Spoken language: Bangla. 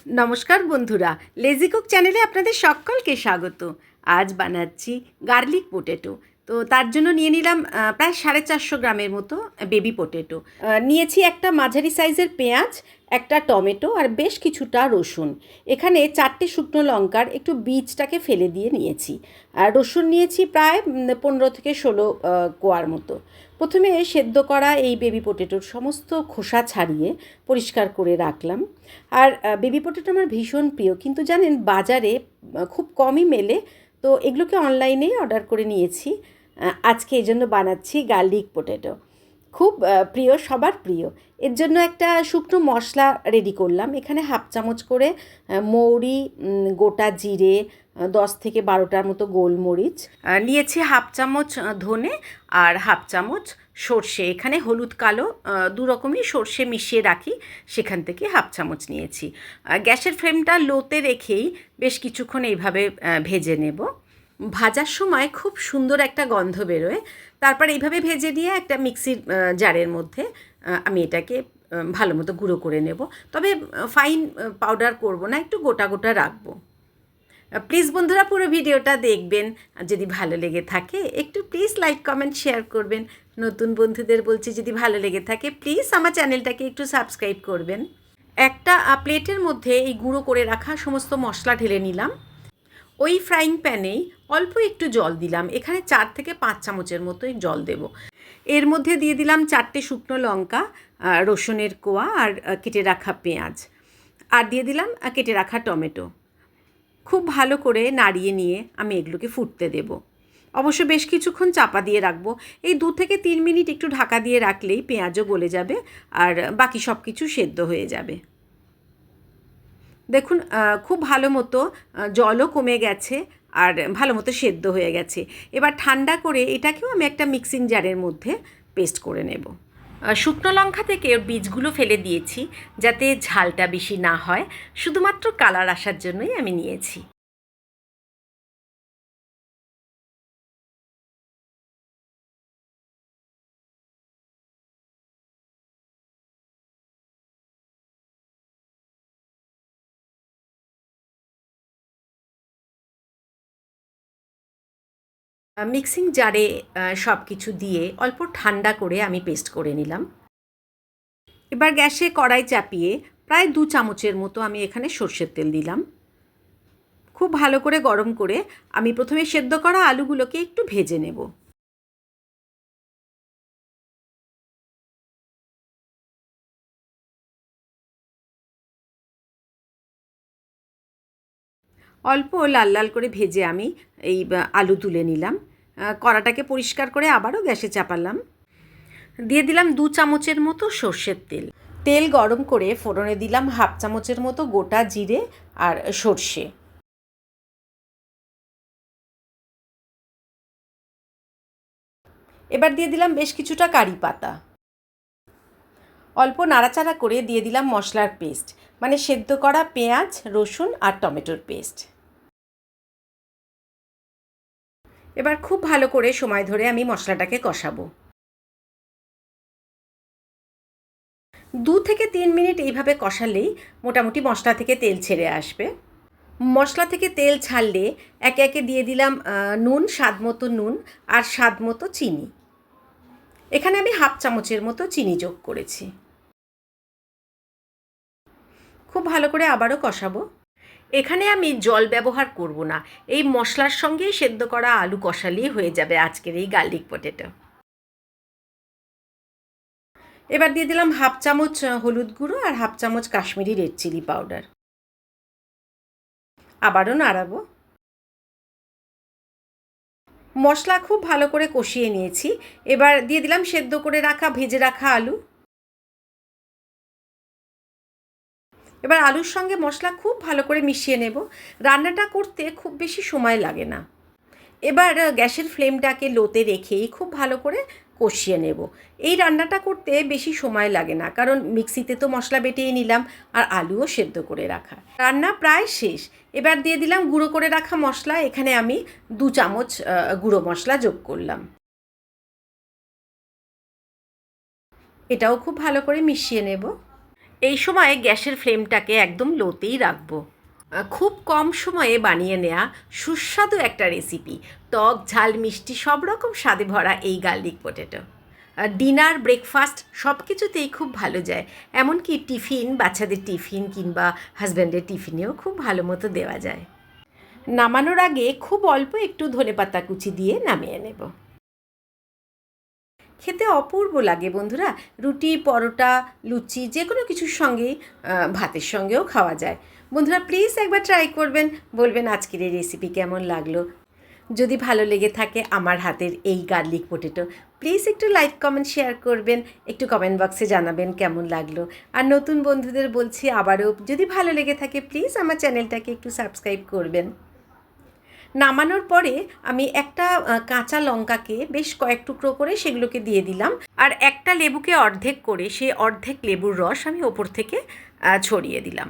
নমস্কার বন্ধুরা, লেজি কুক চ্যানেলে আপনাদের সকলকে স্বাগত। আজ বানাচ্ছি গার্লিক পোটেটো। তো তার জন্য নিয়ে নিলাম প্রায় 450 গ্রামের মতো বেবি পোটেটো। নিয়েছি একটা মাঝারি সাইজের পেঁয়াজ, একটা টমেটো আর বেশ কিছুটা রসুন। এখানে 4টে শুকনো লঙ্কার একটু বীজটাকে ফেলে দিয়ে নিয়েছি। আর রসুন নিয়েছি প্রায় 15 থেকে 16 কোয়ার মতো। প্রথমে সেদ্ধ করা এই বেবি পোটেটোর সমস্ত খোসা ছাড়িয়ে পরিষ্কার করে রাখলাম। আর বেবি পোটেটো আমার ভীষণ প্রিয়, কিন্তু জানেন বাজারে খুব কমই মেলে। তো এগুলোকে অনলাইনেই অর্ডার করে নিয়েছি। আজকে এই জন্য বানাচ্ছি গার্লিক পোটেটো। খুব প্রিয়, সবার প্রিয়। এর জন্য একটা শুকনো মশলা রেডি করলাম। এখানে হাফ চামচ করে মৌরি, গোটা জিরে, 10 থেকে 12টার মতো গোলমরিচ নিয়েছি, হাফ চামচ ধনে আর হাফ চামচ সর্ষে। এখানে হলুদ কালো দু রকমই সর্ষে মিশিয়ে রাখি, সেখান থেকে হাফ চামচ নিয়েছি। গ্যাসের ফ্লেমটা লোতে রেখেই বেশ কিছুক্ষণ এইভাবে ভেজে নেব। ভাজার সময় খুব সুন্দর একটা গন্ধ বেরোয়। তারপর এইভাবে ভেজে নিয়ে একটা মিক্সির জারের মধ্যে আমি এটাকে ভালো মতো গুঁড়ো করে নেব। তবে ফাইন পাউডার করব না, একটু গোটা গোটা রাখবো। প্লিজ বন্ধুরা পুরো ভিডিওটা দেখবেন। যদি ভালো লেগে থাকে একটু প্লিজ লাইক কমেন্ট শেয়ার করবেন। নতুন বন্ধুদের বলছি, যদি ভালো লেগে থাকে প্লিজ আমার চ্যানেলটাকে একটু সাবস্ক্রাইব করবেন। একটা প্লেটের মধ্যে এই গুঁড়ো করে রাখা সমস্ত মশলা ঢেলে নিলাম। ওই ফ্রাইং প্যানেই অল্প একটু জল দিলাম। এখানে 4 থেকে 5 চামচের মতোই জল দেব। এর মধ্যে দিয়ে দিলাম 4টে শুকনো লঙ্কা, রসুনের কোয়া আর কেটে রাখা পেঁয়াজ, আর দিয়ে দিলাম কেটে রাখা টমেটো। খুব ভালো করে নাড়িয়ে নিয়ে আমি এগুলোকে ফুটতে দেব। অবশ্য বেশ কিছুক্ষণ চাপা দিয়ে রাখবো। এই 2 থেকে 3 মিনিট একটু ঢাকা দিয়ে রাখলেই পেঁয়াজও গলে যাবে আর বাকি সব কিছু সেদ্ধ হয়ে যাবে। দেখুন খুব ভালো মতো জলও কমে গেছে আর ভালো মতো সেদ্ধ হয়ে গেছে। এবার ঠান্ডা করে এটাকেও আমি একটা মিক্সিং জারের মধ্যে পেস্ট করে নেব। শুকনো লঙ্কা থেকে ওর বীজগুলো ফেলে দিয়েছি, যাতে ঝালটা বেশি না হয়। শুধুমাত্র কালার আসার জন্যই আমি নিয়েছি। মিক্সিং জারে সব কিছু দিয়ে অল্প ঠান্ডা করে আমি পেস্ট করে নিলাম। এবার গ্যাসে কড়াই চাপিয়ে প্রায় 2 চামচের মতো আমি এখানে সর্ষের তেল দিলাম। খুব ভালো করে গরম করে আমি প্রথমে সেদ্ধ করা আলুগুলোকে একটু ভেজে নেব। অল্প লাল লাল করে ভেজে আমি এই আলু তুলে নিলাম। কড়াটাকে পরিষ্কার করে আবারও গ্যাসে চাপালাম। দিয়ে দিলাম 2 চামচের মতো সর্ষের তেল। তেল গরম করে ফোড়নে দিলাম হাফ চামচের মতো গোটা জিরে আর সর্ষে। এবার দিয়ে দিলাম বেশ কিছুটা কারি পাতা। অল্প নাড়াচাড়া করে দিয়ে দিলাম মশলার পেস্ট, মানে সেদ্ধ করা পেঁয়াজ, রসুন আর টমেটোর পেস্ট। এবার খুব ভালো করে সময় ধরে আমি মশলাটাকে কষাবো। 2 থেকে 3 মিনিট এইভাবে কষালেই মোটামুটি মশলা থেকে তেল ছেড়ে আসবে। মশলা থেকে তেল ছাড়লে একে একে দিয়ে দিলাম নুন, স্বাদ মতো নুন আর স্বাদ মতো চিনি। এখানে আমি হাফ চামচের মতো চিনি যোগ করেছি। খুব ভালো করে আবারও কষাবো। এখানে আমি জল ব্যবহার করব না, এই মশলার সঙ্গেই সেদ্ধ করা আলু কষালেই হয়ে যাবে আজকের এই গার্লিক পটেটো। এবার দিয়ে দিলাম হাফ চামচ হলুদ গুঁড়ো আর হাফ চামচ কাশ্মীরি রেড চিলি পাউডার। আবারও নাড়াবো। মশলা খুব ভালো করে কষিয়ে নিয়েছি। এবার দিয়ে দিলাম সেদ্ধ করে রাখা ভেজে রাখা আলু। এবার আলুর সঙ্গে মশলা খুব ভালো করে মিশিয়ে নেব। রান্নাটা করতে খুব বেশি সময় লাগে না। এবার গ্যাসের ফ্লেমটাকে লোতে রেখেই খুব ভালো করে কষিয়ে নেব। এই রান্নাটা করতে বেশি সময় লাগে না, কারণ মিক্সিতে তো মশলা বেটেই নিলাম আর আলুও সেদ্ধ করে রাখা। রান্না প্রায় শেষ। এবার দিয়ে দিলাম গুঁড়ো করে রাখা মশলা। এখানে আমি 2 চামচ গুঁড়ো মশলা যোগ করলাম। এটাও খুব ভালো করে মিশিয়ে নেব। এই সময় গ্যাসের ফ্লেমটাকে একদম লোতেই রাখবো। খুব কম সময়ে বানিয়ে নেওয়া সুস্বাদু একটা রেসিপি, টক ঝাল মিষ্টি সব রকম স্বাদে ভরা এই গার্লিক পটেটো ডিনার ব্রেকফাস্ট সব কিছুতেই খুব ভালো যায়। এমনকি টিফিন, বাচ্চাদের টিফিন কিংবা হাজব্যান্ডের টিফিনেও খুব ভালো মতো দেওয়া যায়। নামানোর আগে খুব অল্প একটু ধনেপাতা কুচি দিয়ে নামিয়ে নেব। খেতে অপূর্ব লাগে বন্ধুরা, রুটি, পরোটা, লুচি যে কোনো কিছুর সঙ্গেই, ভাতের সঙ্গেও খাওয়া যায়। বন্ধুরা প্লিজ একবার ট্রাই করবেন, বলবেন আজকের এই রেসিপি কেমন লাগলো। যদি ভালো লেগে থাকে আমার হাতের এই গার্লিক পটেটো, প্লিজ একটু লাইক কমেন্ট শেয়ার করবেন, একটু কমেন্ট বক্সে জানাবেন কেমন লাগলো। আর নতুন বন্ধুদের বলছি আবারও, যদি ভালো লেগে থাকে প্লিজ আমার চ্যানেলটাকে একটু সাবস্ক্রাইব করবেন। নামানোর পরে আমি একটা কাঁচা লঙ্কাকে বেশ কয়েক টুকরো করে সেগুলোকে দিয়ে দিলাম, আর একটা লেবুকে অর্ধেক করে সেই অর্ধেক লেবুর রস আমি ওপর থেকে ছড়িয়ে দিলাম।